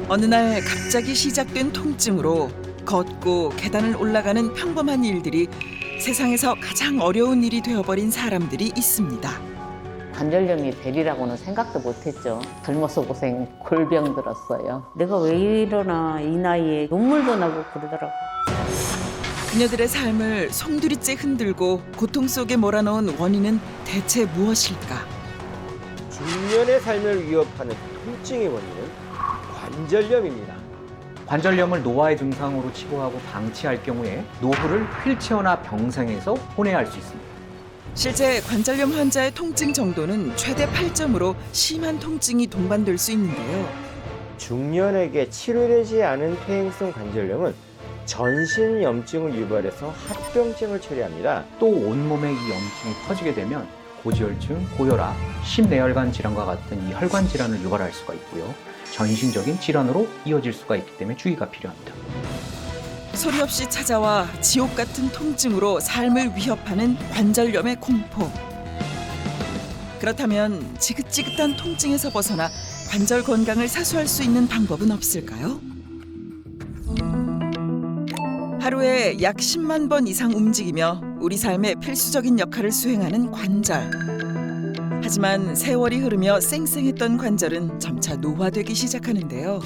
어느 날 갑자기 시작된 통증으로 걷고 계단을 올라가는 평범한 일들이 세상에서 가장 어려운 일이 되어버린 사람들이 있습니다. 관절염이 되리라고는 생각도 못했죠. 젊어서 고생 골병 들었어요. 내가 왜 이러나 이 나이에 눈물도 나고 그러더라고. 그녀들의 삶을 송두리째 흔들고 고통 속에 몰아넣은 원인은 대체 무엇일까? 중년의 삶을 위협하는 통증의 원인은 관절염입니다. 관절염을 노화의 증상으로 치부하고 방치할 경우에 노후를 휠체어나 병상에서 혼외할 수 있습니다. 실제 관절염 환자의 통증 정도는 최대 8점으로 심한 통증이 동반될 수 있는데요. 중년에게 치료되지 않은 퇴행성 관절염은 전신 염증을 유발해서 합병증을 초래합니다. 또 온몸에 이 염증이 퍼지게 되면 고지혈증, 고혈압, 심내혈관 질환과 같은 이 혈관 질환을 유발할 수가 있고요. 전신적인 질환으로 이어질 수가 있기 때문에 주의가 필요합니다. 소리 없이 찾아와 지옥 같은 통증으로 삶을 위협하는 관절염의 공포. 그렇다면 지긋지긋한 통증에서 벗어나 관절 건강을 사수할 수 있는 방법은 없을까요? 하루에 약 10만 번 이상 움직이며 우리 삶의 필수적인 역할을 수행하는 관절. 하지만 세월이 흐르며 쌩쌩했던 관절은 점차 노화되기 시작하는데요.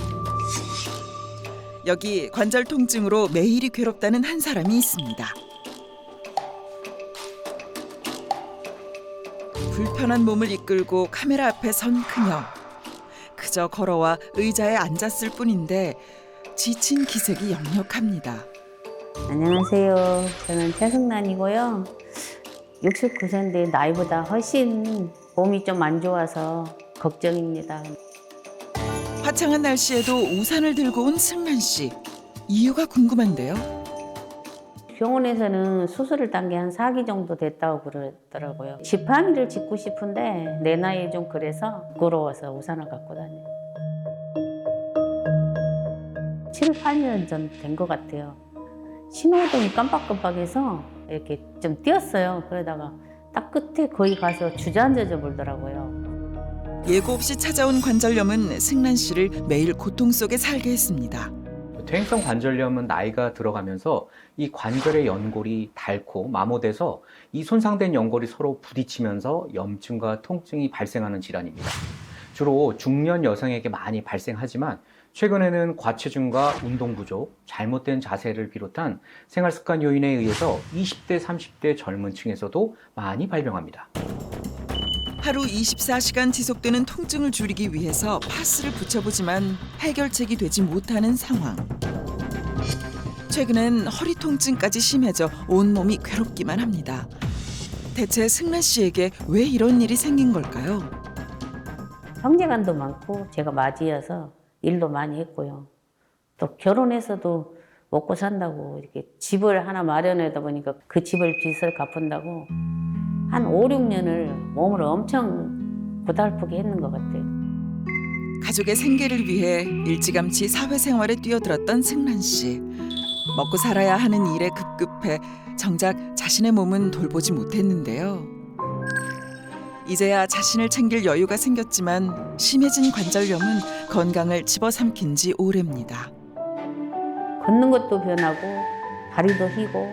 여기 관절 통증으로 매일이 괴롭다는 한 사람이 있습니다. 불편한 몸을 이끌고 카메라 앞에 선 그녀. 그저 걸어와 의자에 앉았을 뿐인데 지친 기색이 역력합니다. 안녕하세요. 저는 최승란이고요. 69세인데 나이보다 훨씬 몸이 좀 안 좋아서 걱정입니다. 화창한 날씨에도 우산을 들고 온 승란 씨. 이유가 궁금한데요. 병원에서는 수술을 딴 게 한 4기 정도 됐다고 그러더라고요. 지팡이를 짚고 싶은데 내 나이에 좀 그래서 부끄러워서 우산을 갖고 다녀요. 7, 8년 전 된 것 같아요. 신호등이 깜빡깜빡해서 이렇게 좀 뛰었어요. 그러다가 딱 끝에 거기 가서 주저앉아져 버리더라고요. 예고 없이 찾아온 관절염은 승란 씨를 매일 고통 속에 살게 했습니다. 퇴행성 관절염은 나이가 들어가면서 이 관절의 연골이 닳고 마모돼서 이 손상된 연골이 서로 부딪히면서 염증과 통증이 발생하는 질환입니다. 주로 중년 여성에게 많이 발생하지만 최근에는 과체중과 운동 부족, 잘못된 자세를 비롯한 생활습관 요인에 의해서 20대, 30대 젊은 층에서도 많이 발병합니다. 하루 24시간 지속되는 통증을 줄이기 위해서 파스를 붙여보지만 해결책이 되지 못하는 상황. 최근엔 허리 통증까지 심해져 온몸이 괴롭기만 합니다. 대체 승란 씨에게 왜 이런 일이 생긴 걸까요? 형제간도 많고 제가 맞이여서 일도 많이 했고요. 또 결혼해서도 먹고 산다고 이렇게 집을 하나 마련하다 보니까 그 집을 빚을 갚은다고 한 5, 6년을 몸을 엄청 고달프게 했는 것 같아요. 가족의 생계를 위해 일찌감치 사회생활에 뛰어들었던 승란 씨. 먹고 살아야 하는 일에 급급해 정작 자신의 몸은 돌보지 못했는데요. 이제야 자신을 챙길 여유가 생겼지만 심해진 관절염은 건강을 집어삼킨 지 오래입니다. 걷는 것도 변하고 다리도 휘고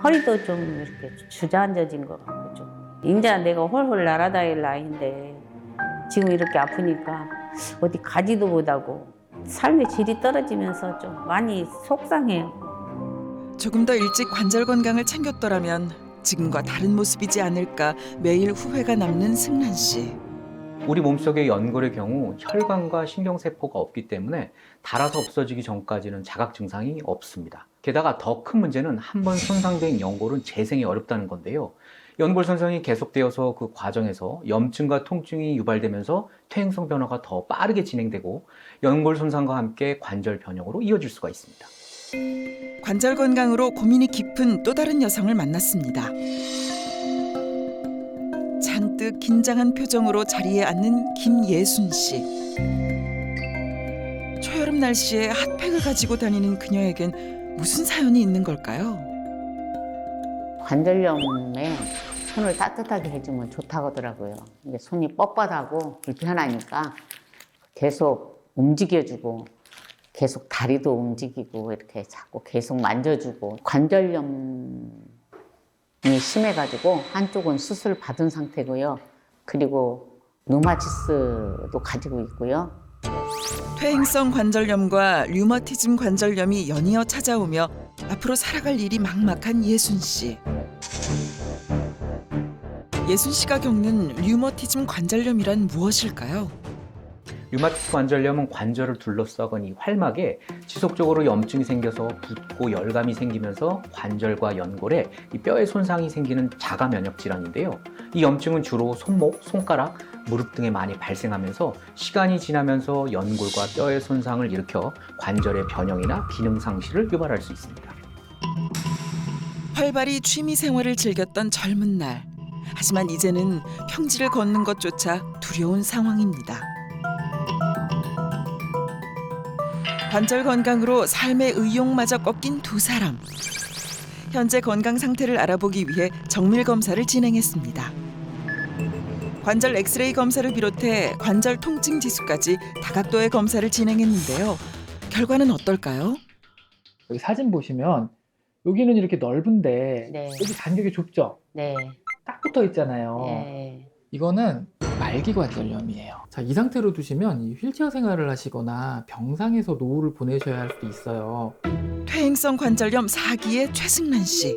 허리도 좀 이렇게 주저앉아진 것 같고 좀. 이제 내가 홀홀 날아다닐 나이인데 지금 이렇게 아프니까 어디 가지도 못하고 삶의 질이 떨어지면서 좀 많이 속상해요. 조금 더 일찍 관절 건강을 챙겼더라면 지금과 다른 모습이지 않을까 매일 후회가 남는 승란 씨. 우리 몸속의 연골의 경우 혈관과 신경세포가 없기 때문에 닳아서 없어지기 전까지는 자각 증상이 없습니다. 게다가 더 큰 문제는 한 번 손상된 연골은 재생이 어렵다는 건데요. 연골 손상이 계속되어서 그 과정에서 염증과 통증이 유발되면서 퇴행성 변화가 더 빠르게 진행되고 연골 손상과 함께 관절 변형으로 이어질 수가 있습니다. 관절 건강으로 고민이 깊은 또 다른 여성을 만났습니다. 잔뜩 긴장한 표정으로 자리에 앉는 김예순 씨. 초여름 날씨에 핫팩을 가지고 다니는 그녀에겐 무슨 사연이 있는 걸까요? 관절염에 손을 따뜻하게 해주면 좋다고 하더라고요. 이게 손이 뻣뻣하고 불편하니까 계속 움직여주고 계속 다리도 움직이고 이렇게 자꾸 계속 만져주고 관절염이 심해가지고 한쪽은 수술 받은 상태고요. 그리고 류마티스도 가지고 있고요. 퇴행성 관절염과 류머티즘 관절염이 연이어 찾아오며 앞으로 살아갈 일이 막막한 예순 씨. 예순 씨가 겪는 류머티즘 관절염이란 무엇일까요? 류마티스 관절염은 관절을 둘러싸건 이 활막에 지속적으로 염증이 생겨서 붓고 열감이 생기면서 관절과 연골에 이 뼈의 손상이 생기는 자가 면역 질환인데요. 이 염증은 주로 손목, 손가락, 무릎 등에 많이 발생하면서 시간이 지나면서 연골과 뼈의 손상을 일으켜 관절의 변형이나 기능 상실을 유발할 수 있습니다. 활발히 취미 생활을 즐겼던 젊은 날. 하지만 이제는 평지를 걷는 것조차 두려운 상황입니다. 관절 건강으로 삶의 의욕마저 꺾인 두 사람. 현재 건강 상태를 알아보기 위해 정밀 검사를 진행했습니다. 관절 엑스레이 검사를 비롯해 관절 통증 지수까지 다각도의 검사를 진행했는데요. 결과는 어떨까요? 여기 사진 보시면 여기는 이렇게 넓은데 네. 여기 간격이 좁죠? 네. 딱 붙어 있잖아요. 네. 이거는 말기관절염이에요. 자, 이 상태로 두시면 이 휠체어 생활을 하시거나 병상에서 노후를 보내셔야 할 수도 있어요. 퇴행성 관절염 4기의 최승란 씨.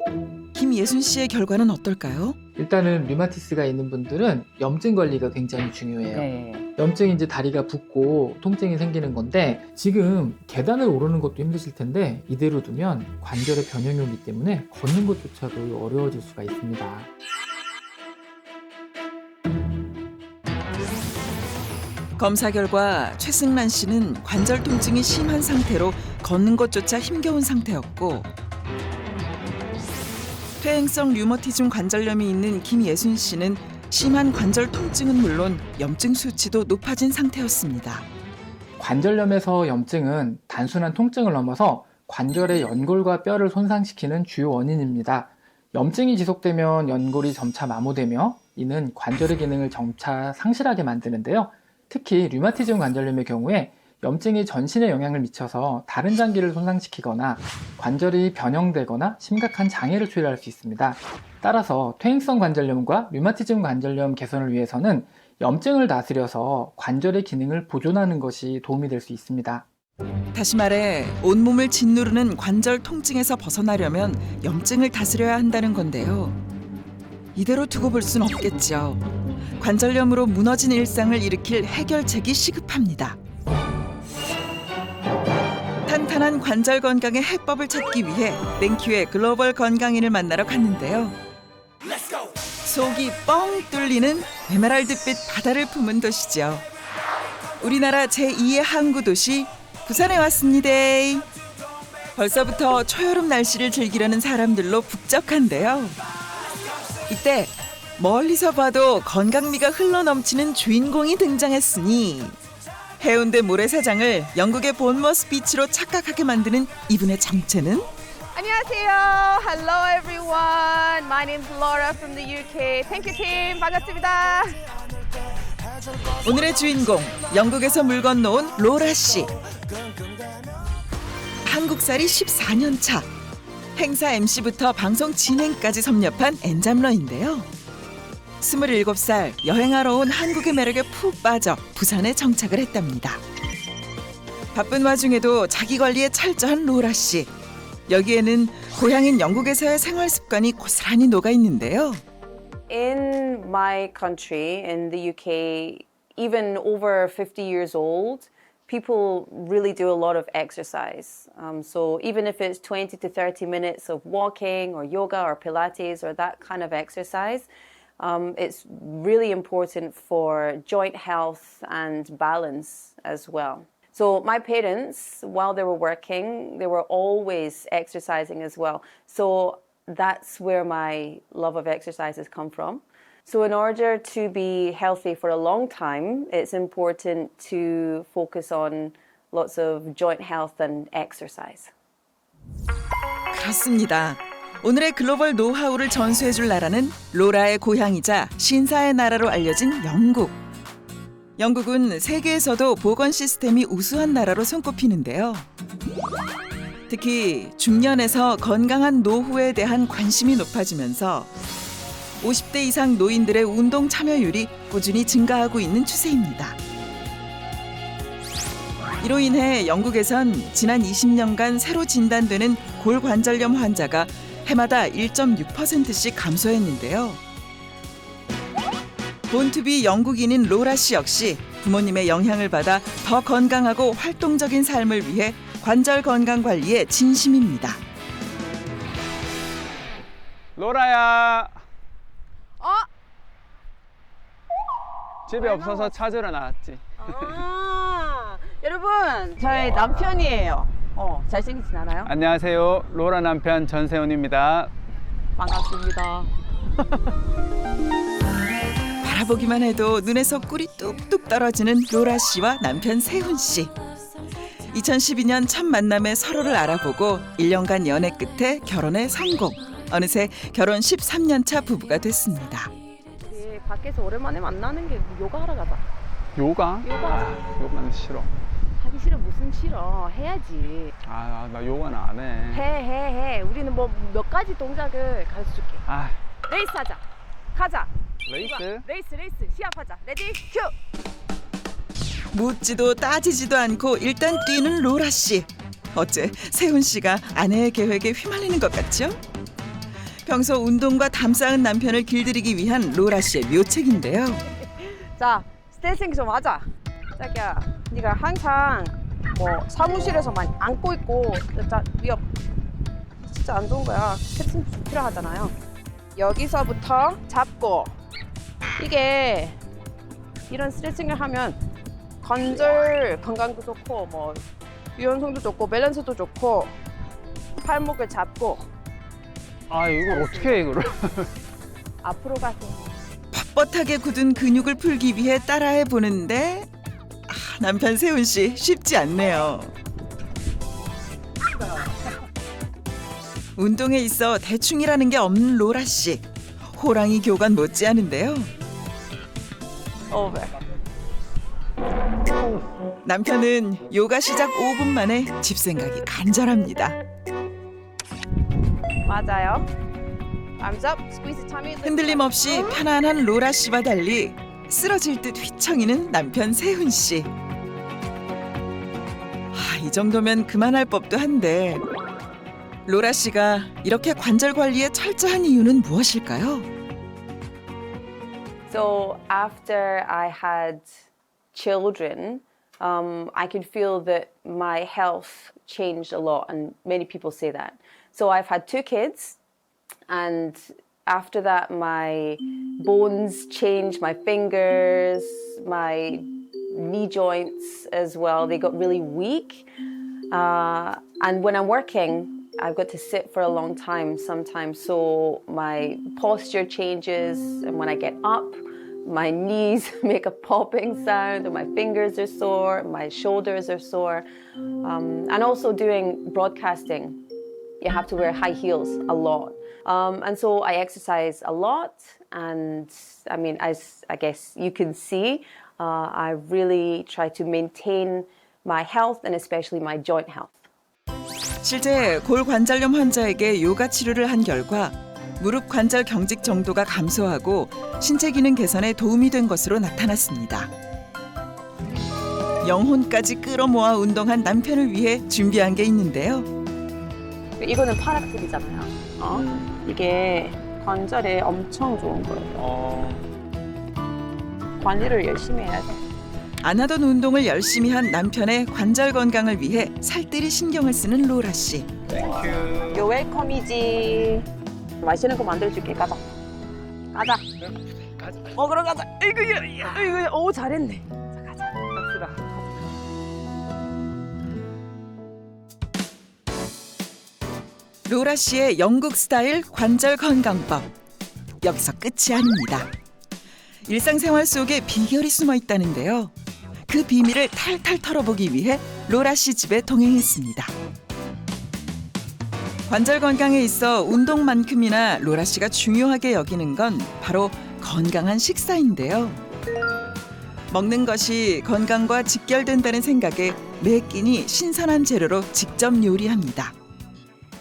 김예순 씨의 결과는 어떨까요? 일단은 류마티스가 있는 분들은 염증 관리가 굉장히 중요해요. 네. 염증이 이제 다리가 붓고 통증이 생기는 건데 지금 계단을 오르는 것도 힘드실 텐데 이대로 두면 관절의 변형이 오기 때문에 걷는 것조차도 어려워질 수가 있습니다. 검사 결과 최승란 씨는 관절 통증이 심한 상태로 걷는 것조차 힘겨운 상태였고 퇴행성 류머티즘 관절염이 있는 김예순 씨는 심한 관절 통증은 물론 염증 수치도 높아진 상태였습니다. 관절염에서 염증은 단순한 통증을 넘어서 관절의 연골과 뼈를 손상시키는 주요 원인입니다. 염증이 지속되면 연골이 점차 마모되며 이는 관절의 기능을 점차 상실하게 만드는데요. 특히 류마티즘 관절염의 경우에 염증이 전신에 영향을 미쳐서 다른 장기를 손상시키거나 관절이 변형되거나 심각한 장애를 초래할 수 있습니다. 따라서 퇴행성 관절염과 류마티즘 관절염 개선을 위해서는 염증을 다스려서 관절의 기능을 보존하는 것이 도움이 될 수 있습니다. 다시 말해 온몸을 짓누르는 관절 통증에서 벗어나려면 염증을 다스려야 한다는 건데요. 이대로 두고 볼 순 없겠죠. 관절염으로 무너진 일상을 일으킬 해결책이 시급합니다. 탄탄한 관절 건강의 해법을 찾기 위해 땡큐의 글로벌 건강인을 만나러 갔는데요. 속이 뻥 뚫리는 에메랄드빛 바다를 품은 도시죠. 우리나라 제2의 항구 도시 부산에 왔습니다. 벌써부터 초여름 날씨를 즐기려는 사람들로 북적한데요. 이때 멀리서 봐도 건강미가 흘러넘치는 주인공이 등장했으니 해운대 모래사장을 영국의 본머스 비치로 착각하게 만드는 이분의 정체는? 안녕하세요. Hello everyone. My name is Laura from the UK. Thank you team. 반갑습니다. 오늘의 주인공, 영국에서 물 건너온 로라 씨. 한국살이 14년 차. 행사 MC부터 방송 진행까지 섭렵한 엔잡러인데요. 27살 여행하러 온 한국의 매력에 푹 빠져 부산에 정착을 했답니다. 바쁜 와중에도 자기 관리에 철저한 로라 씨. 여기에는 고향인 영국에서의 생활 습관이 고스란히 녹아 있는데요. In my country, in the UK, even over 50 years old, people really do a lot of exercise. So even if it's 20 to 30 minutes of walking or yoga or Pilates or that kind of exercise, it's really important for joint health and balance as well. So my parents, while they were working, they were always exercising as well. So that's where my love of exercise has come from. So in order to be healthy for a long time, it's important to focus on lots of joint health and exercise. 그렇습니다. 오늘의 글로벌 노하우를 전수해줄 나라는 로라의 고향이자 신사의 나라로 알려진 영국. 영국은 세계에서도 보건 시스템이 우수한 나라로 손꼽히는데요. 특히 중년에서 건강한 노후에 대한 관심이 높아지면서 50대 이상 노인들의 운동 참여율이 꾸준히 증가하고 있는 추세입니다. 이로 인해 영국에선 지난 20년간 새로 진단되는 골관절염 환자가 해마다 1.6%씩 감소했는데요. 본투비 영국인인 로라 씨 역시 부모님의 영향을 받아 더 건강하고 활동적인 삶을 위해 관절 건강 관리에 진심입니다. 로라야. 집에 없어서 찾으러 나왔지. 여러분, 저희 남편이에요. 잘생기진 않아요? 안녕하세요. 로라 남편 전세훈입니다. 반갑습니다. 바라보기만 해도 눈에서 꿀이 뚝뚝 떨어지는 로라 씨와 남편 세훈 씨. 2012년 첫 만남에 서로를 알아보고 1년간 연애 끝에 결혼에 성공. 어느새 결혼 13년 차 부부가 됐습니다. 우리 밖에서 오랜만에 만나는 게 요가 하러 가자. 요가? 요가 요가는 싫어. 하기 싫어. 무슨 싫어. 해야지. 나 요가는 안 해. 해. 우리는 뭐 몇 가지 동작을 가르쳐줄게. 아, 레이스 하자. 가자. 레이스? 레이스. 시합하자. 레디 큐. 묻지도 따지지도 않고 일단 뛰는 로라 씨. 어째 세훈 씨가 아내의 계획에 휘말리는 것 같죠? 평소 운동과 담 쌓은 남편을 길들이기 위한 로라 씨의 묘책인데요. 자, 스트레칭 좀 하자. 자기야, 네가 항상 뭐 사무실에서만 앉고 있고 진짜 위협 진짜 안 좋은 거야. 스트레칭 좀 필요하잖아요. 여기서부터 잡고 이게 이런 스트레칭을 하면 관절 건강도 좋고 뭐 유연성도 좋고 밸런스도 좋고 팔목을 잡고 이걸 어떻게 해, 이거를? 앞으로 가세요. 뻣뻣하게 굳은 근육을 풀기 위해 따라해 보는데 남편 세훈 씨 쉽지 않네요. 운동에 있어 대충이라는 게 없는 로라 씨. 호랑이 교관 못지않은데요. 오버. 남편은 요가 시작 5분 만에 집 생각이 간절합니다. 맞아요. Arms up, squeeze the tummy. 흔들림 없이 편안한 로라 씨와 달리 쓰러질 듯 휘청이는 남편 세훈 씨. 이 정도면 그만할 법도 한데 로라 씨가 이렇게 관절 관리에 철저한 이유는 무엇일까요? So after I had children, I could feel that my health changed a lot, and many people say that. So I've had 2 kids, and after that, my bones changed, my fingers, my knee joints as well. They got really weak. And when I'm working, I've got to sit for a long time sometimes. So my posture changes. And when I get up, my knees make a popping sound, and my fingers are sore, my shoulders are sore. And also doing broadcasting, you have to wear high heels a lot. And so I exercise a lot. And I mean, as I guess you can see, I really try to maintain my health and especially my joint health. 실제 골관절염 환자에게 요가 치료를 한 결과 무릎 관절 경직 정도가 감소하고 신체 기능 개선에 도움이 된 것으로 나타났습니다. 영혼까지 끌어모아 운동한 남편을 위해 준비한 게 있는데요. 이거는 파라클이잖아요. 이게 관절에 엄청 좋은 거예요. 관리를 열심히 해야 돼. 안 하던 운동을 열심히 한 남편의 관절 건강을 위해 살뜰히 신경을 쓰는 로라 씨. 요 웰컴이지. 맛있는 거 만들어줄게. 가자. 먹으러 가자. 이거 오 잘했네. 자, 가자. 갑시다. 로라 씨의 영국 스타일 관절 건강법. 여기서 끝이 아닙니다. 일상생활 속에 비결이 숨어 있다는데요. 그 비밀을 탈탈 털어보기 위해 로라 씨 집에 동행했습니다. 관절 건강에 있어 운동만큼이나 로라 씨가 중요하게 여기는 건 바로 건강한 식사인데요. 먹는 것이 건강과 직결된다는 생각에 매 끼니 신선한 재료로 직접 요리합니다.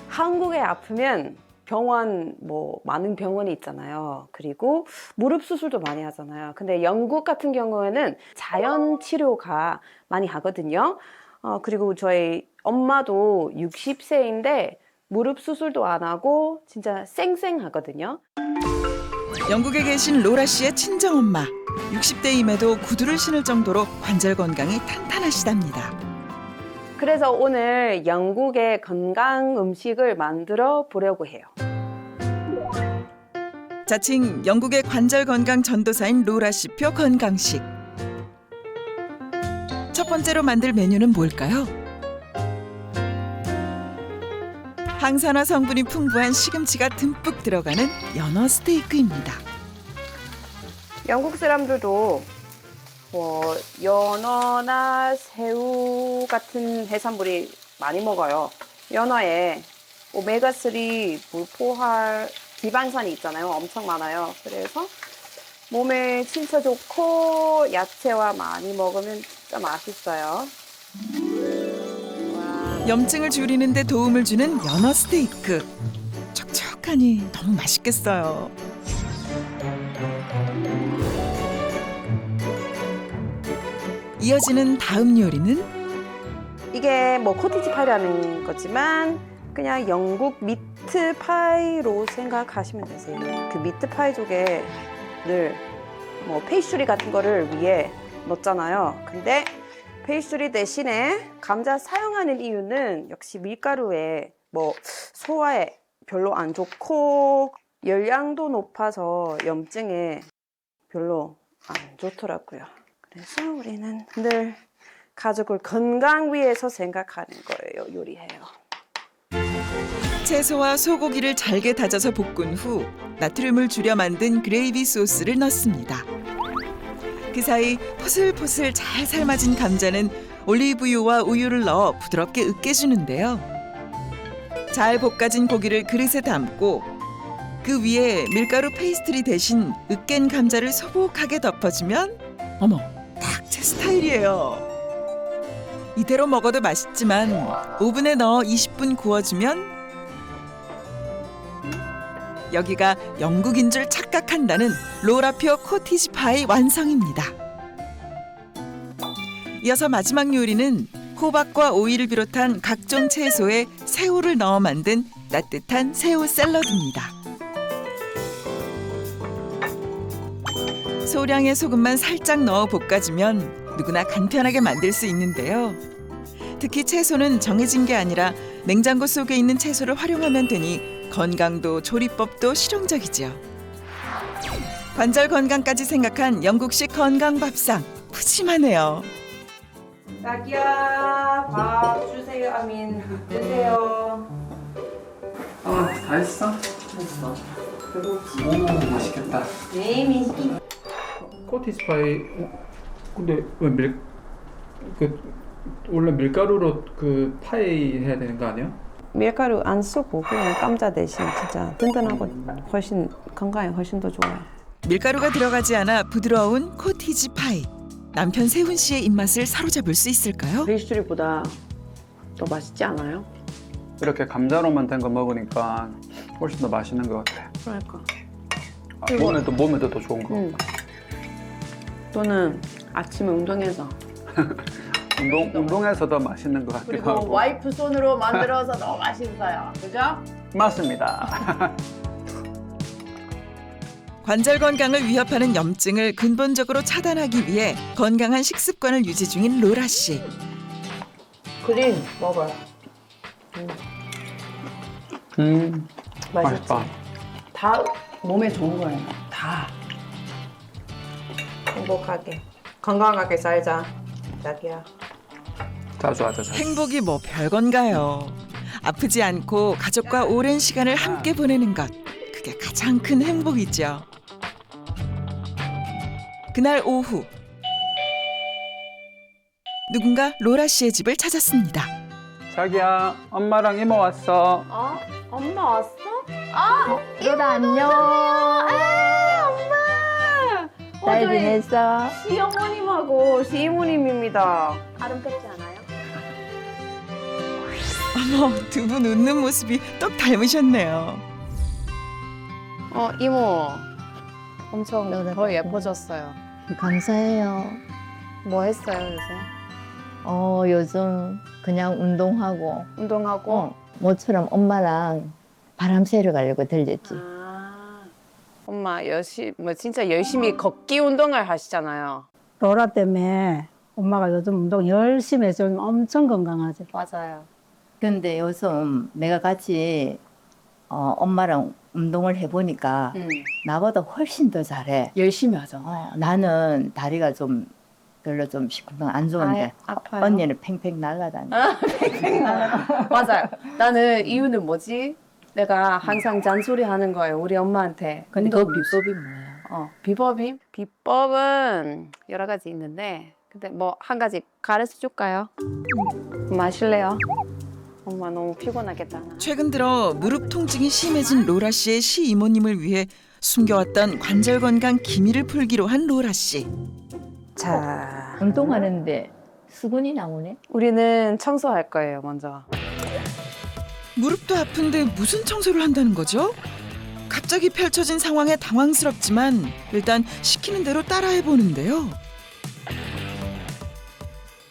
한국에 아프면 병원 많은 병원이 있잖아요. 그리고 무릎 수술도 많이 하잖아요. 근데 영국 같은 경우에는 자연 치료가 많이 하거든요. 그리고 저희 엄마도 60세인데 무릎 수술도 안 하고 진짜 쌩쌩하거든요. 영국에 계신 로라 씨의 친정엄마. 60대임에도 구두를 신을 정도로 관절 건강이 탄탄하시답니다. 그래서 오늘 영국의 건강 음식을 만들어 보려고 해요. 자칭 영국의 관절 건강 전도사인 로라 씨표 건강식. 첫 번째로 만들 메뉴는 뭘까요? 항산화 성분이 풍부한 시금치가 듬뿍 들어가는 연어 스테이크입니다. 영국 사람들도 연어나 새우 같은 해산물이 많이 먹어요. 연어에 오메가3 불포화 지방산이 있잖아요. 엄청 많아요. 그래서 몸에 진짜 좋고 야채와 많이 먹으면 진짜 맛있어요. 염증을 줄이는 데 도움을 주는 연어 스테이크. 촉촉하니 너무 맛있겠어요. 이어지는 다음 요리는 이게 코티지 파이라는 거지만 그냥 영국 미트 파이로 생각하시면 되세요. 그 미트 파이 속에 늘 페이스트리 같은 거를 위에 넣잖아요. 근데 페이스트리 대신에 감자 사용하는 이유는 역시 밀가루에 소화에 별로 안 좋고 열량도 높아서 염증에 별로 안 좋더라고요. 그래서 우리는 늘 가족을 건강 위해서 생각하는 거예요. 요리해요. 채소와 소고기를 잘게 다져서 볶은 후 나트륨을 줄여 만든 그레이비 소스를 넣습니다. 그 사이 포슬포슬 잘 삶아진 감자는 올리브유와 우유를 넣어 부드럽게 으깨주는데요. 잘 볶아진 고기를 그릇에 담고 그 위에 밀가루 페이스트리 대신 으깬 감자를 소복하게 덮어주면 어머, 딱 제 스타일이에요. 이대로 먹어도 맛있지만 오븐에 넣어 20분 구워주면 여기가 영국인 줄 착각한다는 로라표 코티지 파이 완성입니다. 이어서 마지막 요리는 호박과 오이를 비롯한 각종 채소에 새우를 넣어 만든 따뜻한 새우 샐러드입니다. 소량의 소금만 살짝 넣어 볶아주면 누구나 간편하게 만들 수 있는데요. 특히 채소는 정해진 게 아니라 냉장고 속에 있는 채소를 활용하면 되니 건강도 조리법도 실용적이죠. 관절 건강까지 생각한 영국식 건강 밥상 푸짐하네요. 자기야 밥 주세요. 드세요. 다 했어? 됐어. 오, 맛있겠다. 네, 민ski. 코티지 파이. 근데 왜 원래 밀가루로 그 파이 해야 되는 거 아니야? 밀가루 안 쓰고 그냥 감자 대신 진짜 든든하고 훨씬 건강에 훨씬 더 좋아요. 밀가루가 들어가지 않아 부드러운 코티지 파이. 남편 세훈 씨의 입맛을 사로잡을 수 있을까요? 페이스트리보다 더 맛있지 않아요? 이렇게 감자로만 된 거 먹으니까 훨씬 더 맛있는 것 같아. 그러니까. 몸에도 더 좋은 거. 또는 아침에 운동해서 운동해서 더 맛있는 것 같기도 그리고 하고. 와이프 손으로 만들어서 너무 맛있어요. 그죠? 맞습니다. 관절 건강을 위협하는 염증을 근본적으로 차단하기 위해 건강한 식습관을 유지 중인 로라 씨. 그린 먹어요. 맛있다. 다 몸에 좋은 거예요. 다. 행복하게 건강하게 살자. 자기야. 자주 하자. 자주. 행복이 뭐 별건가요? 아프지 않고 가족과 오랜 시간을 함께 보내는 것. 그게 가장 큰 행복이죠. 그날 오후 누군가 로라 씨의 집을 찾았습니다. 자기야, 엄마랑 이모 왔어. 엄마 왔어? 로라 안녕. 엄마! 다이빙 했어? 시어머님하고 시이모님입니다. 아름답지 않아요? 어머, 두 분 웃는 모습이 똑 닮으셨네요. 이모. 엄청 너무 더 예뻐졌어요. 감사해요. 뭐 했어요, 요새? 요즘 그냥 운동하고 운동하고? 모처럼 엄마랑 바람 쐬러 가려고 들렸지. 엄마 진짜 열심히 걷기 운동을 하시잖아요. 로라 때문에 엄마가 요즘 운동 열심히 해서 엄청 건강하지. 맞아요. 근데 요즘 내가 같이 엄마랑 운동을 해보니까 나보다 훨씬 더 잘해. 열심히 하죠. 나는 다리가 좀 별로 좀 시큰둥 안 좋은데 아파요. 언니는 팽팽 날아다녀. 맞아요. 나는 이유는 뭐지? 내가 항상 잔소리 하는 거예요. 우리 엄마한테. 근데 그 비법이 뭐야? 비법이? 비법은 여러 가지 있는데 근데 뭐 한 가지 가르쳐 줄까요? 마실래요? 엄마 너무 피곤하겠다. 나. 최근 들어 무릎 통증이 심해진 로라 씨의 시이모님을 위해 숨겨왔던 관절 건강 기밀을 풀기로 한 로라 씨. 자, 운동하는데 수건이 나오네. 우리는 청소할 거예요, 먼저. 무릎도 아픈데 무슨 청소를 한다는 거죠? 갑자기 펼쳐진 상황에 당황스럽지만 일단 시키는 대로 따라해 보는데요.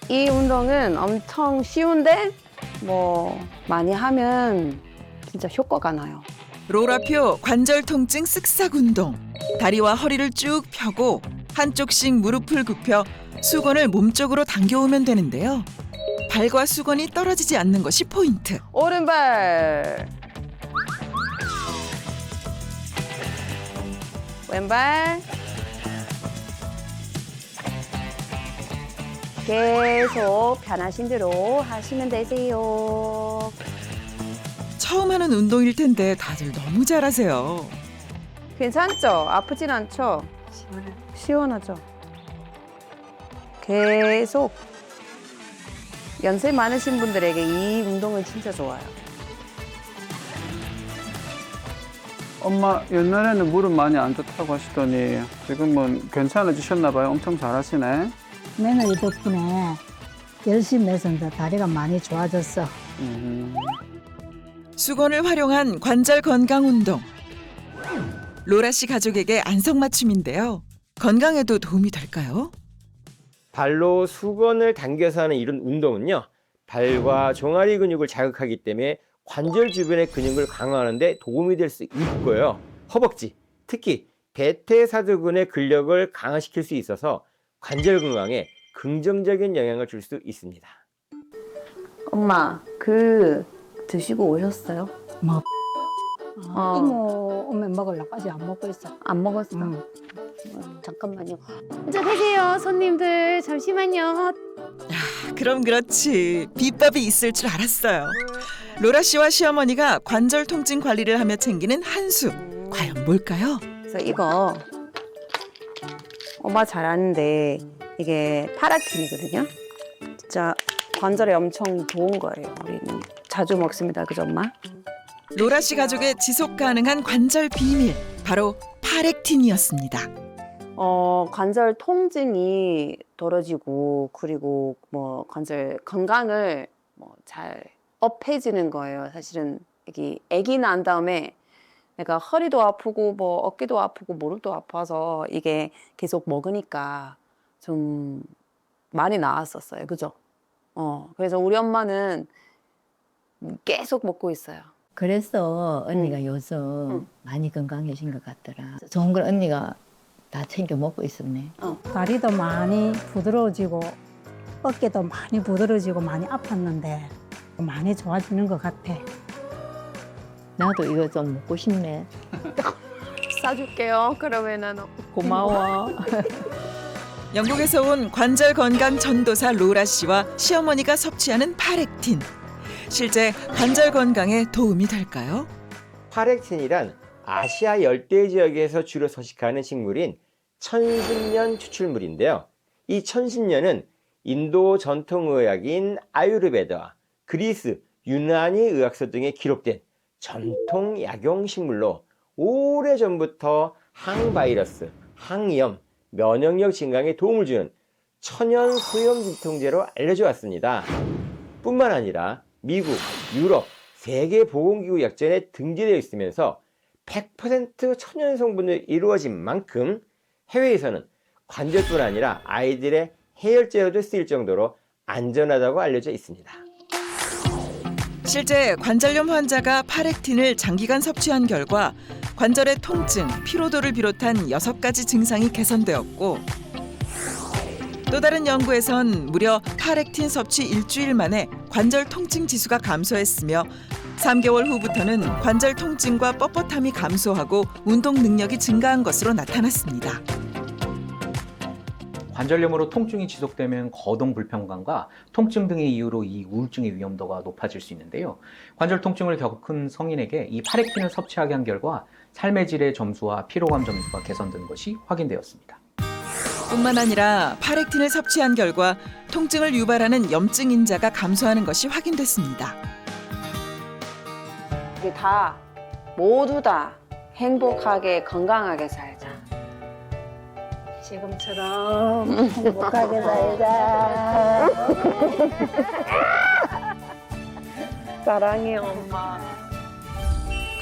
이 운동은 엄청 쉬운데 뭐 많이 하면 진짜 효과가 나요. 로라표 관절 통증 쓱싹 운동. 다리와 허리를 쭉 펴고 한쪽씩 무릎을 굽혀 수건을 몸쪽으로 당겨오면 되는데요. 발과 수건이 떨어지지 않는 것이 포인트. 오른발. 왼발. 계속 편하신 대로 하시면 되세요. 처음 하는 운동일 텐데 다들 너무 잘하세요. 괜찮죠? 아프진 않죠? 시원하죠? 계속 연세 많으신 분들에게 이 운동은 진짜 좋아요. 엄마 옛날에는 무릎 많이 안 좋다고 하시더니 지금은 괜찮아지셨나 봐요. 엄청 잘하시네. 며느리 덕분에 열심히 해서 이제 다리가 많이 좋아졌어. 수건을 활용한 관절 건강 운동. 로라 씨 가족에게 안성맞춤인데요. 건강에도 도움이 될까요? 발로 수건을 당겨서 하는 이런 운동은요, 발과 종아리 근육을 자극하기 때문에 관절 주변의 근육을 강화하는 데 도움이 될 수 있고요. 허벅지, 특히 대퇴사두근의 근력을 강화시킬 수 있어서 관절 건강에 긍정적인 영향을 줄 수 있습니다. 엄마, 드시고 오셨어요? 뭐 어. 이모 오면 먹으려고 아직 안 먹고 있어. 안 먹었어? 잠깐만요. 혼자 계세요, 손님들. 잠시만요. 그럼 그렇지. 비법이 있을 줄 알았어요. 로라 씨와 시어머니가 관절 통증 관리를 하며 챙기는 한수. 과연 뭘까요? 그래서 이거 엄마 잘 아는데 이게 파라틴이거든요. 진짜 관절에 엄청 좋은 거예요. 우리는 자주 먹습니다. 그죠, 엄마? 로라 씨 가족의 지속 가능한 관절 비밀. 바로 파렉틴이었습니다. 관절 통증이 떨어지고 그리고 뭐 관절 건강을 잘 업해지는 거예요. 사실은 아기 난 다음에 내가 허리도 아프고 뭐 어깨도 아프고 무릎도 아파서 이게 계속 먹으니까 좀 많이 나았었어요. 그죠? 그래서 우리 엄마는 계속 먹고 있어요. 그래서 언니가 요즘 많이 건강해진 것 같더라. 좋은 걸 언니가 다 챙겨 먹고 있었네. 다리도 많이 부드러워지고 어깨도 많이 부드러워지고 많이 아팠는데 많이 좋아지는 것 같아. 나도 이거 좀 먹고 싶네. 싸줄게요. 그러면은 고마워. 영국에서 온 관절 건강 전도사 로라 씨와 시어머니가 섭취하는 파렉틴. 실제 관절 건강에 도움이 될까요? 파렉틴이란 아시아 열대 지역에서 주로 서식하는 식물인 천신년 추출물인데요. 이 천신년은 인도 전통의학인 아유르베다와 그리스, 유나니 의학서 등에 기록된 전통 약용 식물로 오래전부터 항바이러스, 항염, 면역력 증강에 도움을 주는 천연 소염 진통제로 알려져 왔습니다. 뿐만 아니라 미국, 유럽, 세계보건기구 약전에 등재되어 있으면서 100% 천연 성분으로 이루어진 만큼 해외에서는 관절뿐 아니라 아이들의 해열제로도 쓰일 정도로 안전하다고 알려져 있습니다. 실제 관절염 환자가 파렉틴을 장기간 섭취한 결과 관절의 통증, 피로도를 비롯한 6가지 증상이 개선되었고 또 다른 연구에선 무려 파렉틴 섭취 일주일 만에 관절 통증 지수가 감소했으며 3개월 후부터는 관절 통증과 뻣뻣함이 감소하고 운동 능력이 증가한 것으로 나타났습니다. 관절염으로 통증이 지속되면 거동 불편감과 통증 등의 이유로 이 우울증의 위험도가 높아질 수 있는데요. 관절 통증을 겪은 성인에게 이 파렉틴을 섭취하게 한 결과 삶의 질의 점수와 피로감 점수가 개선된 것이 확인되었습니다. 뿐만 아니라 파렉틴을 섭취한 결과 통증을 유발하는 염증 인자가 감소하는 것이 확인됐습니다. 우리 다 모두 다 행복하게 건강하게 살자. 지금처럼 행복하게 살자. 사랑해 엄마.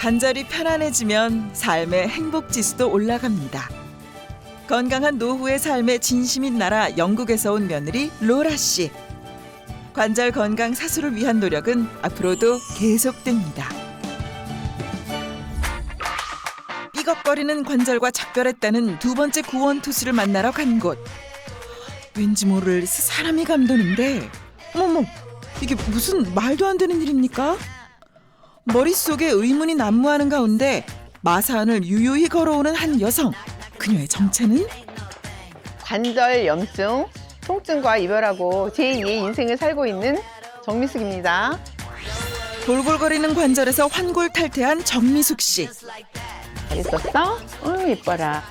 관절이 편안해지면 삶의 행복 지수도 올라갑니다. 건강한 노후의 삶에 진심인 나라 영국에서 온 며느리 로라 씨. 관절 건강 사수를 위한 노력은 앞으로도 계속됩니다. 삐걱거리는 관절과 작별했다는 두 번째 구원 투수를 만나러 간 곳. 왠지 모를 사람이 감도는데 어머머, 이게 무슨 말도 안 되는 일입니까? 머릿속에 의문이 난무하는 가운데 마사안을 유유히 걸어오는 한 여성. 그녀의 정체는? 관절 염증, 통증과 이별하고 제2의 인생을 살고 있는 정미숙입니다. 골골거리는 관절에서 환골탈태한 정미숙 씨. 잘 있었어? 이뻐라.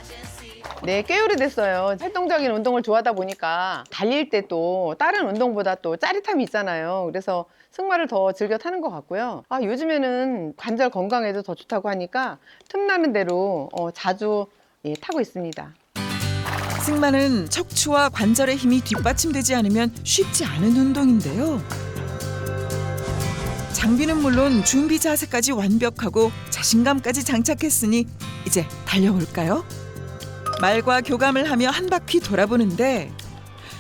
네, 꽤 오래됐어요. 활동적인 운동을 좋아하다 보니까 달릴 때 또 다른 운동보다 또 짜릿함이 있잖아요. 그래서 승마를 더 즐겨 타는 것 같고요. 요즘에는 관절 건강에도 더 좋다고 하니까 틈나는 대로 자주 타고 있습니다. 승마는 척추와 관절의 힘이 뒷받침되지 않으면 쉽지 않은 운동인데요. 장비는 물론 준비 자세까지 완벽하고 자신감까지 장착했으니 이제 달려볼까요? 말과 교감을 하며 한 바퀴 돌아보는데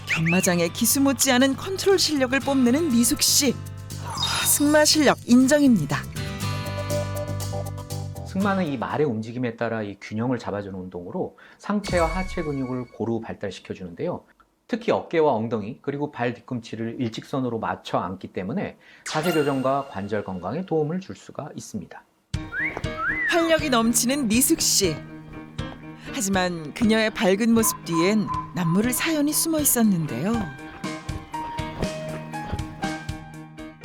경마장의 기수 못지않은 컨트롤 실력을 뽐내는 미숙 씨. 승마 실력 인정입니다. 승마는 이 말의 움직임에 따라 이 균형을 잡아주는 운동으로 상체와 하체 근육을 고루 발달시켜 주는데요. 특히 어깨와 엉덩이 그리고 발 뒤꿈치를 일직선으로 맞춰 앉기 때문에 자세 교정과 관절 건강에 도움을 줄 수가 있습니다. 활력이 넘치는 미숙 씨. 하지만 그녀의 밝은 모습 뒤엔 남모를 사연이 숨어 있었는데요.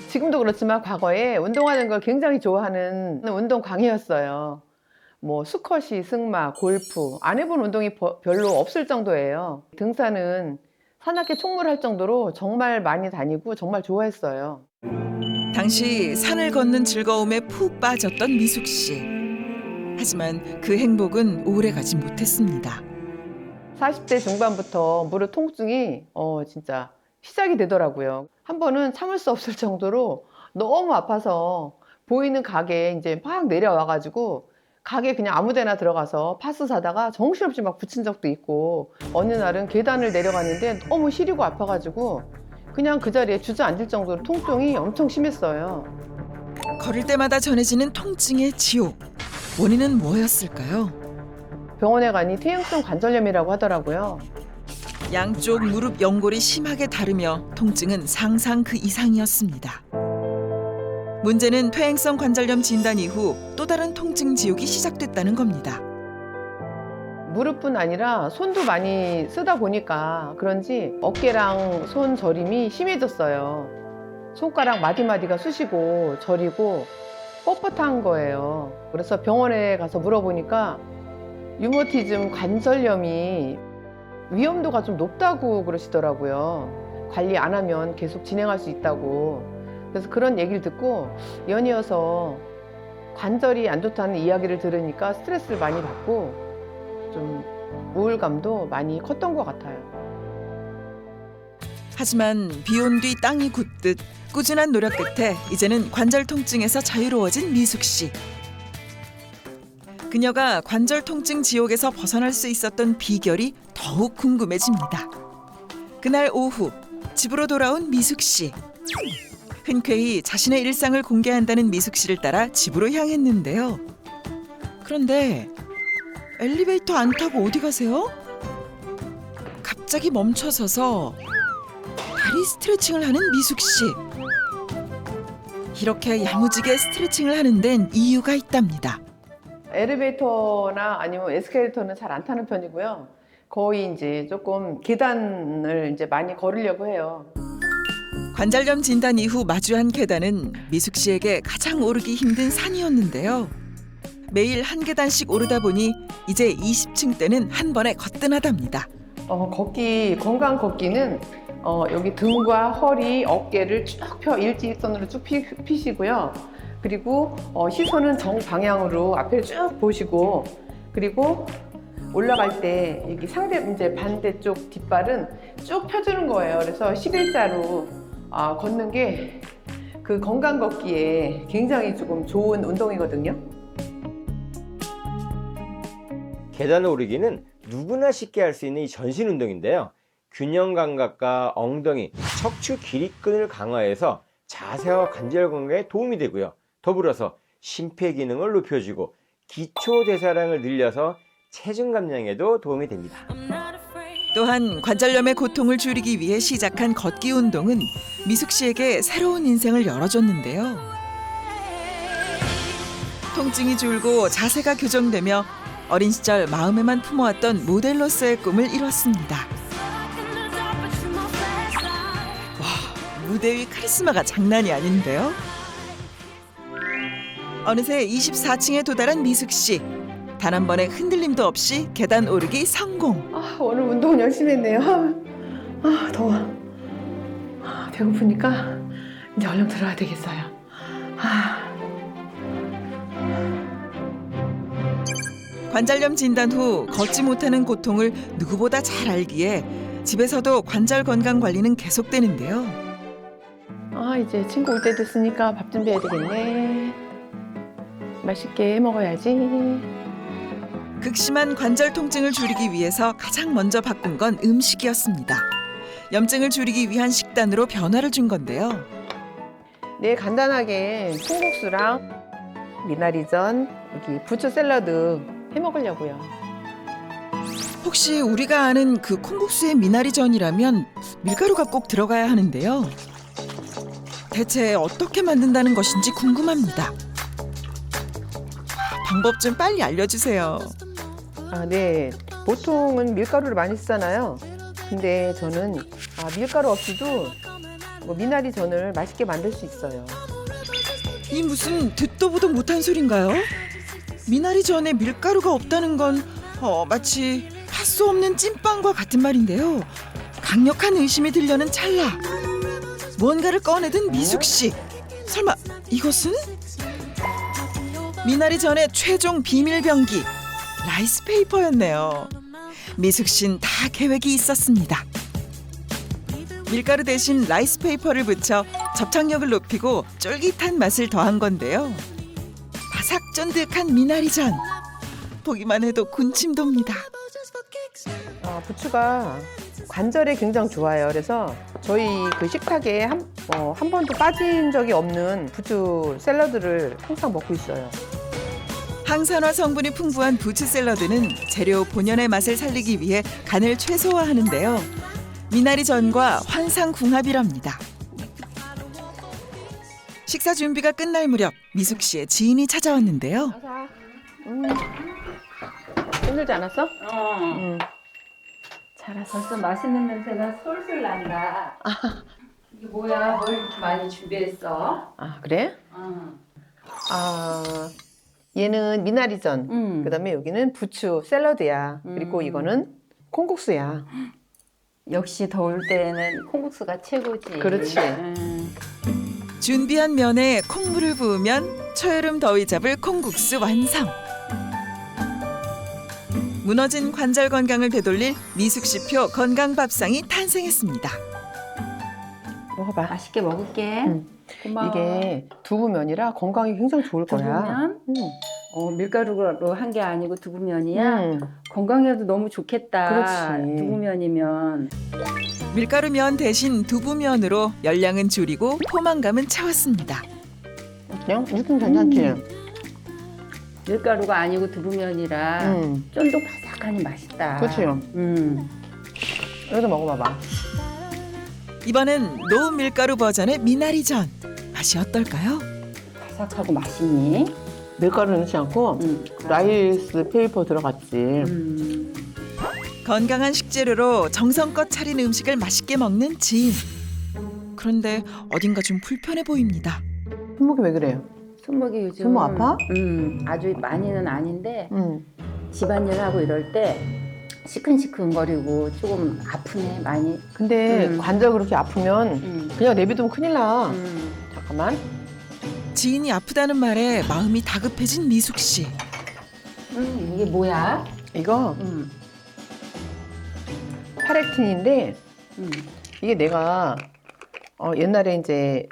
지금도 그렇지만 과거에 운동하는 걸 굉장히 좋아하는 운동광이었어요. 뭐 수컷이, 승마, 골프 안 해본 운동이 별로 없을 정도예요. 등산은 산악회 총무를 할 정도로 정말 많이 다니고 정말 좋아했어요. 당시 산을 걷는 즐거움에 푹 빠졌던 미숙 씨. 하지만 그 행복은 오래가지 못했습니다. 40대 중반부터 무릎 통증이 진짜 시작이 되더라고요. 한 번은 참을 수 없을 정도로 너무 아파서 보이는 가게에 이제 막 내려와가지고 가게 그냥 아무 데나 들어가서 파스 사다가 정신없이 막 붙인 적도 있고, 어느 날은 계단을 내려가는데 너무 시리고 아파가지고 그냥 그 자리에 주저앉을 정도로 통증이 엄청 심했어요. 걸을 때마다 전해지는 통증의 지옥. 원인은 뭐였을까요? 병원에 가니 퇴행성 관절염이라고 하더라고요. 양쪽 무릎 연골이 심하게 다르며 통증은 상상 그 이상이었습니다. 문제는 퇴행성 관절염 진단 이후 또 다른 통증 지옥이 시작됐다는 겁니다. 무릎뿐 아니라 손도 많이 쓰다 보니까 그런지 어깨랑 손 저림이 심해졌어요. 손가락 마디마디가 쑤시고 저리고 뻣뻣한 거예요. 그래서 병원에 가서 물어보니까 류머티즘 관절염이 위험도가 좀 높다고 그러시더라고요. 관리 안 하면 계속 진행할 수 있다고. 그래서 그런 얘기를 듣고 연이어서 관절이 안 좋다는 이야기를 들으니까 스트레스를 많이 받고 좀 우울감도 많이 컸던 것 같아요. 하지만 비온 뒤 땅이 굳듯 꾸준한 노력 끝에 이제는 관절 통증에서 자유로워진 미숙 씨. 그녀가 관절 통증 지옥에서 벗어날 수 있었던 비결이 더욱 궁금해집니다. 그날 오후 집으로 돌아온 미숙 씨. 흔쾌히 자신의 일상을 공개한다는 미숙 씨를 따라 집으로 향했는데요. 그런데 엘리베이터 안 타고 어디 가세요? 갑자기 멈춰서서 다리 스트레칭을 하는 미숙 씨. 이렇게 야무지게 스트레칭을 하는 데는 이유가 있답니다. 엘리베이터나 아니면 에스컬레이터는 잘 안 타는 편이고요. 거의 이제 조금 계단을 이제 많이 걸으려고 해요. 관절염 진단 이후 마주한 계단은 미숙 씨에게 가장 오르기 힘든 산이었는데요. 매일 한 계단씩 오르다 보니 이제 20층 때는 한 번에 거뜬하답니다. 건강 걷기는 여기 등과 허리, 어깨를 쭉 펴 일직선으로 쭉 피시고요. 그리고 시선은 정방향으로 앞을 쭉 보시고, 그리고 올라갈 때 여기 이제 반대쪽 뒷발은 쭉 펴주는 거예요. 그래서 11자로 걷는 게 그 건강 걷기에 굉장히 조금 좋은 운동이거든요. 계단 오르기는 누구나 쉽게 할 수 있는 이 전신 운동인데요. 균형 감각과 엉덩이, 척추 길이끈을 강화해서 자세와 관절 건강에 도움이 되고요. 더불어서 심폐기능을 높여주고 기초 대사량을 늘려서 체중 감량에도 도움이 됩니다. 또한 관절염의 고통을 줄이기 위해 시작한 걷기 운동은 미숙 씨에게 새로운 인생을 열어줬는데요. 통증이 줄고 자세가 교정되며 어린 시절 마음에만 품어왔던 모델로서의 꿈을 이뤘습니다. 와, 무대 위 카리스마가 장난이 아닌데요. 어느새 24층에 도달한 미숙 씨. 단 한 번의 흔들림도 없이 계단 오르기 성공. 오늘 운동 열심히 했네요. 더워. 배고프니까 이제 얼른 들어가야 되겠어요. 관절염 진단 후 걷지 못하는 고통을 누구보다 잘 알기에 집에서도 관절 건강 관리는 계속되는데요. 이제 친구 올 때 됐으니까 밥 준비해야 되겠네. 맛있게 해 먹어야지. 극심한 관절 통증을 줄이기 위해서 가장 먼저 바꾼 건 음식이었습니다. 염증을 줄이기 위한 식단으로 변화를 준 건데요. 네, 간단하게 콩국수랑 미나리전, 여기 부추 샐러드 해 먹으려고요. 혹시 우리가 아는 그 콩국수의 미나리전이라면 밀가루가 꼭 들어가야 하는데요. 대체 어떻게 만든다는 것인지 궁금합니다. 방법 좀 빨리 알려주세요. 네. 보통은 밀가루를 많이 쓰잖아요. 근데 저는 밀가루 없이도 미나리전을 맛있게 만들 수 있어요. 이 무슨 듣도 보도 못한 소린가요? 미나리전에 밀가루가 없다는 건 마치 팥수 없는 찐빵과 같은 말인데요. 강력한 의심이 들려는 찰나 무언가를 꺼내든 미숙 씨. 설마 이것은? 미나리전의 최종 비밀 병기 라이스페이퍼였네요. 미숙 씨는 다 계획이 있었습니다. 밀가루 대신 라이스페이퍼를 붙여 접착력을 높이고 쫄깃한 맛을 더한 건데요. 바삭 쫀득한 미나리전. 보기만 해도 군침 돕니다. 부추가 관절에 굉장히 좋아요. 그래서 저희 그 식탁에 한 번도 빠진 적이 없는 부추 샐러드를 항상 먹고 있어요. 항산화 성분이 풍부한 부추 샐러드는 재료 본연의 맛을 살리기 위해 간을 최소화하는데요. 미나리전과 환상궁합이랍니다. 식사 준비가 끝날 무렵 미숙 씨의 지인이 찾아왔는데요. 힘들지 않았어? 잘했어. 벌써 맛있는 냄새가 솔솔 난다. 이게 뭐야? 뭘 이렇게 많이 준비했어? 그래? 얘는 미나리전. 그다음에 여기는 부추 샐러드야. 그리고 이거는 콩국수야. 역시 더울 때는 콩국수가 최고지. 그렇지. 준비한 면에 콩물을 부으면 초여름 더위 잡을 콩국수 완성. 무너진 관절 건강을 되돌릴 미숙씨표 건강밥상이 탄생했습니다. 먹어봐. 맛있게 먹을게. 고마워. 이게 두부면이라 건강에 굉장히 좋을 거야. 두부면? 밀가루로 한 게 아니고 두부면이야? 건강에도 너무 좋겠다. 그렇지. 두부면이면. 밀가루면 대신 두부면으로 열량은 줄이고 포만감은 채웠습니다. 그냥 이건 괜찮지. 밀가루가 아니고 두부면이라 쫀득바삭하니 맛있다. 그렇지. 이것도 먹어봐봐. 이번엔 노 밀가루 버전의 미나리전. 맛이 어떨까요? 바삭하고 맛있니? 밀가루 넣지 않고 라이스 페이퍼 들어갔지. 건강한 식재료로 정성껏 차린 음식을 맛있게 먹는 지인. 그런데 어딘가 좀 불편해 보입니다. 손목이 왜 그래요? 손목이 요즘 손목 아파? 아주 많이는 아닌데 집안일 하고 이럴 때 시큰시큰거리고 조금 아프네 많이. 근데 관절 그렇게 아프면 그냥 내비두면 큰일 나. 잠깐만. 지인이 아프다는 말에 마음이 다급해진 미숙 씨. 이게 뭐야? 이거 파렉틴인데 이게 내가 옛날에 이제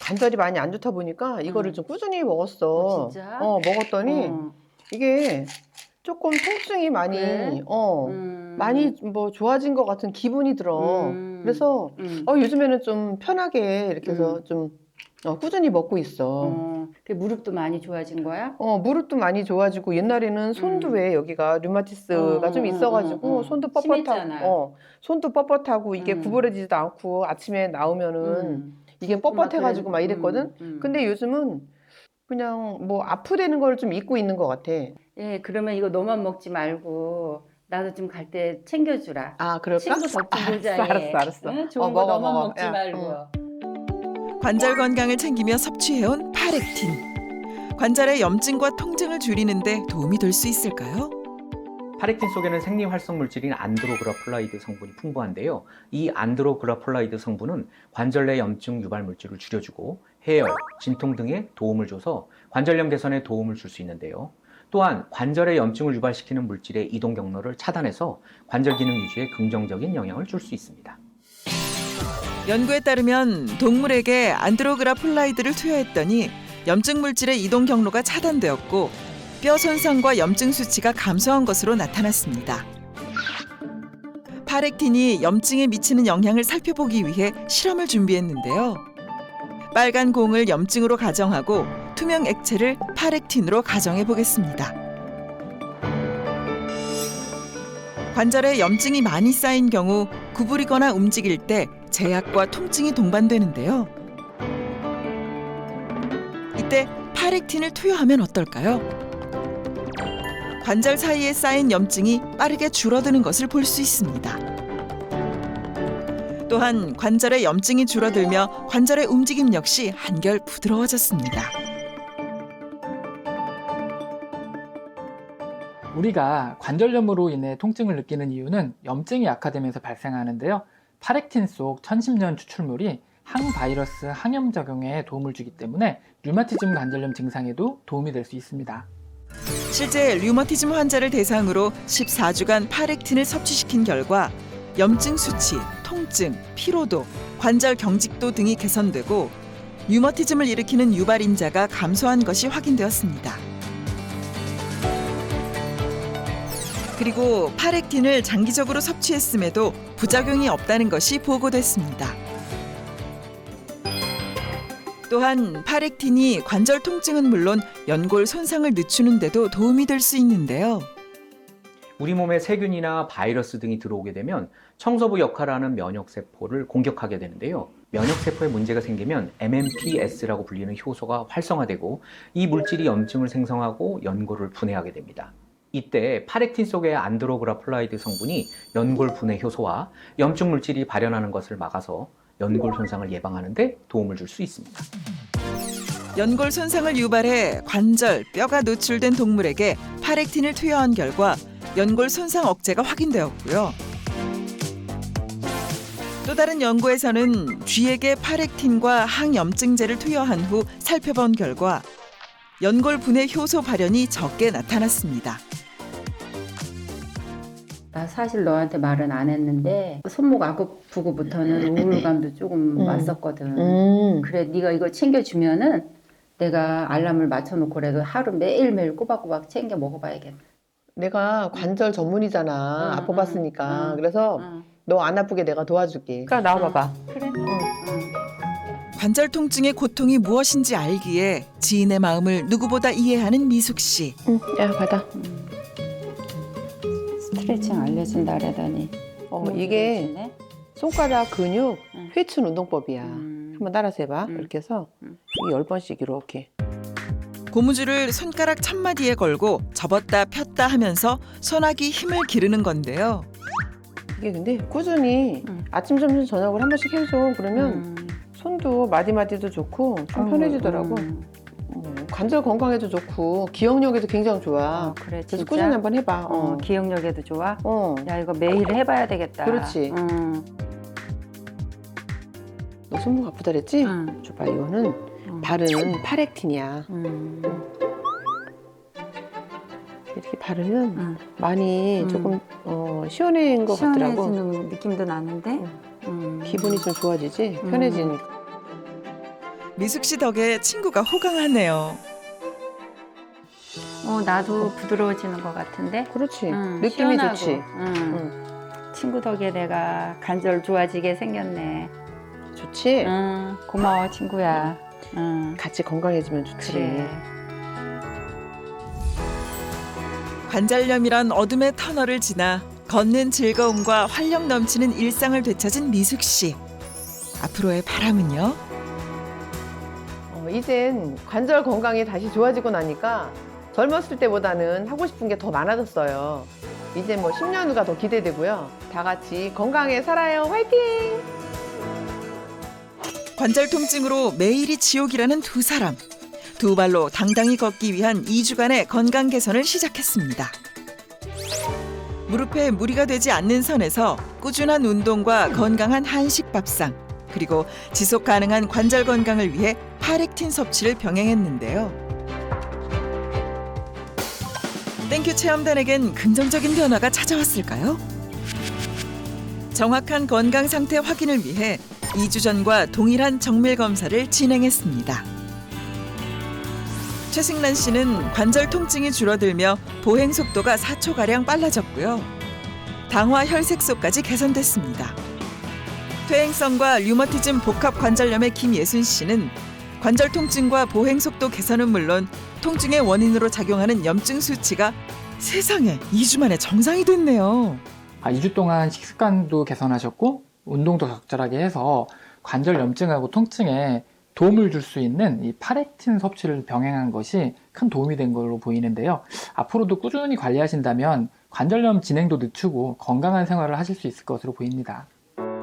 관절이 많이 안 좋다 보니까 이거를 좀 꾸준히 먹었어. 진짜? 먹었더니 이게 조금 통증이 많이 그래? 많이 뭐 좋아진 것 같은 기분이 들어. 그래서 요즘에는 좀 편하게 이렇게 해서 좀 꾸준히 먹고 있어. 무릎도 많이 좋아진 거야? 무릎도 많이 좋아지고 옛날에는 손도 왜 여기가 류마티스가 좀 있어가지고 손도 뻣뻣하고 손도 뻣뻣하고 이게 구부러지지도 않고 아침에 나오면은 이게 뻣뻣해가지고 막 이랬거든. 근데 요즘은 그냥 뭐 아프다는 걸 좀 잊고 있는 것 같아. 예, 그러면 이거 너만 먹지 말고 나도 좀 갈 때 챙겨주라. 아, 그럴까? 친구 덕분 보자. 알았어. 응? 좋은 거 먹어, 너만 먹어. 먹지 야, 말고. 관절 건강을 챙기며 섭취해온 파렉틴. 관절의 염증과 통증을 줄이는데 도움이 될 수 있을까요? 파렉틴 속에는 생리활성 물질인 안드로그라폴라이드 성분이 풍부한데요. 이 안드로그라폴라이드 성분은 관절 내 염증 유발 물질을 줄여주고 해열, 진통 등에 도움을 줘서 관절염 개선에 도움을 줄 수 있는데요. 또한 관절의 염증을 유발시키는 물질의 이동 경로를 차단해서 관절 기능 유지에 긍정적인 영향을 줄 수 있습니다. 연구에 따르면 동물에게 안드로그라폴라이드를 투여했더니 염증 물질의 이동 경로가 차단되었고 뼈 손상과 염증 수치가 감소한 것으로 나타났습니다. 파렉틴이 염증에 미치는 영향을 살펴보기 위해 실험을 준비했는데요. 빨간 공을 염증으로 가정하고 투명 액체를 파렉틴으로 가정해 보겠습니다. 관절에 염증이 많이 쌓인 경우 구부리거나 움직일 때 제약과 통증이 동반되는데요. 이때 파렉틴을 투여하면 어떨까요? 관절 사이에 쌓인 염증이 빠르게 줄어드는 것을 볼 수 있습니다. 또한 관절의 염증이 줄어들며 관절의 움직임 역시 한결 부드러워졌습니다. 우리가 관절염으로 인해 통증을 느끼는 이유는 염증이 약화되면서 발생하는데요. 파렉틴 속 1010년 추출물이 항바이러스 항염 작용에 도움을 주기 때문에 류마티즘 관절염 증상에도 도움이 될 수 있습니다. 실제 류머티즘 환자를 대상으로 14주간 파렉틴을 섭취시킨 결과 염증 수치, 통증, 피로도, 관절 경직도 등이 개선되고 류머티즘을 일으키는 유발인자가 감소한 것이 확인되었습니다. 그리고 파렉틴을 장기적으로 섭취했음에도 부작용이 없다는 것이 보고됐습니다. 또한 파렉틴이 관절 통증은 물론 연골 손상을 늦추는 데도 도움이 될 수 있는데요. 우리 몸에 세균이나 바이러스 등이 들어오게 되면 청소부 역할을 하는 면역세포를 공격하게 되는데요. 면역세포에 문제가 생기면 MMPS라고 불리는 효소가 활성화되고 이 물질이 염증을 생성하고 연골을 분해하게 됩니다. 이때 파렉틴 속의 안드로그라폴라이드 성분이 연골 분해 효소와 염증 물질이 발현하는 것을 막아서 연골 손상을 예방하는 데 도움을 줄 수 있습니다. 연골 손상을 유발해 관절, 뼈가 노출된 동물에게 파렉틴을 투여한 결과 연골 손상 억제가 확인되었고요. 또 다른 연구에서는 쥐에게 파렉틴과 항염증제를 투여한 후 살펴본 결과 연골 분해 효소 발현이 적게 나타났습니다. 나 사실 너한테 말은 안 했는데 손목 아프고부터는 우울감도 조금 왔었거든. 그래 네가 이거 챙겨주면은 내가 알람을 맞춰놓고라도 하루 매일매일 꼬박꼬박 챙겨 먹어봐야겠다. 내가 관절 전문이잖아. 아파봤으니까. 그래서 너 안 아프게 내가 도와줄게. 그래 나와봐봐. 그래. 관절 통증의 고통이 무엇인지 알기에 지인의 마음을 누구보다 이해하는 미숙 씨. 야 받아. 스트레칭 알려준다 그러더니 이게 알려주네? 손가락 근육 회춘 운동법이야. 한번 따라서 해봐. 이렇게 해서 10번씩 이렇게. 고무줄을 손가락 첫마디에 걸고 접었다 폈다 하면서 손아귀 힘을 기르는 건데요. 이게 근데 꾸준히 아침, 점심, 저녁을 한 번씩 해줘. 그러면 손도 마디마디도 좋고 좀 편해지더라고. 관절 건강에도 좋고 기억력에도 굉장히 좋아. 그래 그래서 진짜? 꾸준히 한번 해봐. 기억력에도 좋아? 야 이거 매일 해봐야 되겠다. 그렇지. 너 손목 아프다 그랬지? 줘봐 이거는 바르는 파렉틴이야. 이렇게 바르면 많이 조금 시원해진 것 같더라고. 시원해지는 느낌도 나는데 기분이 좀 좋아지지? 편해지니까. 미숙 씨 덕에 친구가 호강하네요. 나도 부드러워지는 것 같은데? 그렇지. 느낌이 시원하고. 좋지. 친구 덕에 내가 관절 좋아지게 생겼네. 좋지? 고마워 친구야. 같이 건강해지면 좋지. 그래. 관절염이란 어둠의 터널을 지나 걷는 즐거움과 활력 넘치는 일상을 되찾은 미숙 씨. 앞으로의 바람은요? 이젠 관절 건강이 다시 좋아지고 나니까 젊었을 때보다는 하고 싶은 게 더 많아졌어요. 이제 뭐 10년 후가 더 기대되고요. 다 같이 건강하게 살아요. 화이팅! 관절 통증으로 매일이 지옥이라는 두 사람. 두 발로 당당히 걷기 위한 2주간의 건강 개선을 시작했습니다. 무릎에 무리가 되지 않는 선에서 꾸준한 운동과 건강한 한식 밥상, 그리고 지속 가능한 관절 건강을 위해 파렉틴 섭취를 병행했는데요. 땡큐 체험단에겐 긍정적인 변화가 찾아왔을까요? 정확한 건강 상태 확인을 위해 2주 전과 동일한 정밀 검사를 진행했습니다. 최승란 씨는 관절 통증이 줄어들며 보행 속도가 4초가량 빨라졌고요. 당화 혈색소까지 개선됐습니다. 퇴행성과 류머티즘 복합 관절염의 김예순 씨는 관절 통증과 보행 속도 개선은 물론 통증의 원인으로 작용하는 염증 수치가 세상에 2주 만에 정상이 됐네요. 2주 동안 식습관도 개선하셨고 운동도 적절하게 해서 관절 염증하고 통증에 도움을 줄 수 있는 이 파렉틴 섭취를 병행한 것이 큰 도움이 된 걸로 보이는데요. 앞으로도 꾸준히 관리하신다면 관절염 진행도 늦추고 건강한 생활을 하실 수 있을 것으로 보입니다.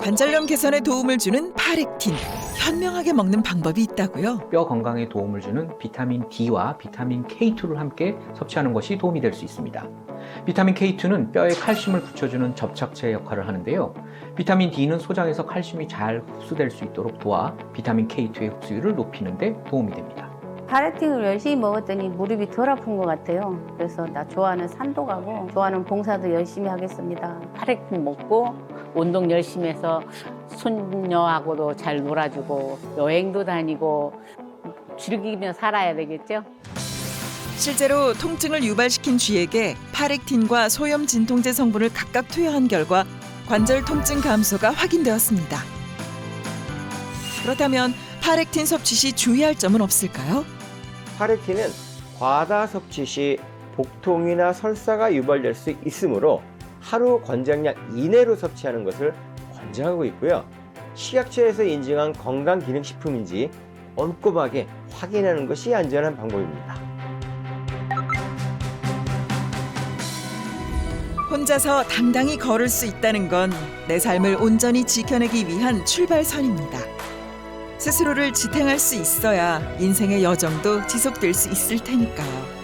관절염 개선에 도움을 주는 파렉틴, 현명하게 먹는 방법이 있다고요? 뼈 건강에 도움을 주는 비타민 D와 비타민 K2를 함께 섭취하는 것이 도움이 될 수 있습니다. 비타민 K2는 뼈에 칼슘을 붙여주는 접착제 역할을 하는데요. 비타민 D는 소장에서 칼슘이 잘 흡수될 수 있도록 도와 비타민 K2의 흡수율을 높이는 데 도움이 됩니다. 파렉틴을 열심히 먹었더니 무릎이 덜 아픈 것 같아요. 그래서 나 좋아하는 산도 가고 좋아하는 봉사도 열심히 하겠습니다. 파렉틴 먹고 운동 열심히 해서 손녀하고도 잘 놀아주고 여행도 다니고 즐기며 살아야 되겠죠? 실제로 통증을 유발시킨 쥐에게 파렉틴과 소염 진통제 성분을 각각 투여한 결과 관절 통증 감소가 확인되었습니다. 그렇다면 파렉틴 섭취 시 주의할 점은 없을까요? 파렉틴은 과다 섭취 시 복통이나 설사가 유발될 수 있으므로 하루 권장량 이내로 섭취하는 것을 권장하고 있고요. 식약처에서 인증한 건강기능식품인지 꼼꼼하게 확인하는 것이 안전한 방법입니다. 혼자서 당당히 걸을 수 있다는 건 내 삶을 온전히 지켜내기 위한 출발선입니다. 스스로를 지탱할 수 있어야 인생의 여정도 지속될 수 있을 테니까요.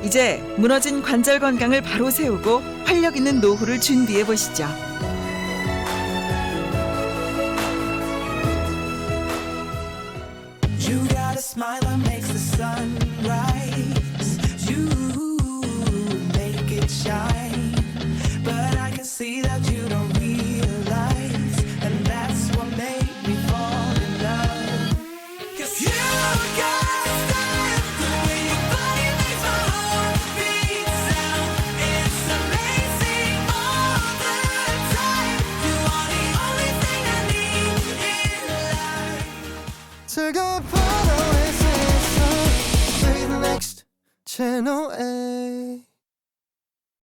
이제 무너진 관절 건강을 바로 세우고 활력 있는 노후를 준비해 보시죠. You got a smile that makes the sun rise. You make it shine. But I can 즐거운 밤 오아시스 Play the next channel A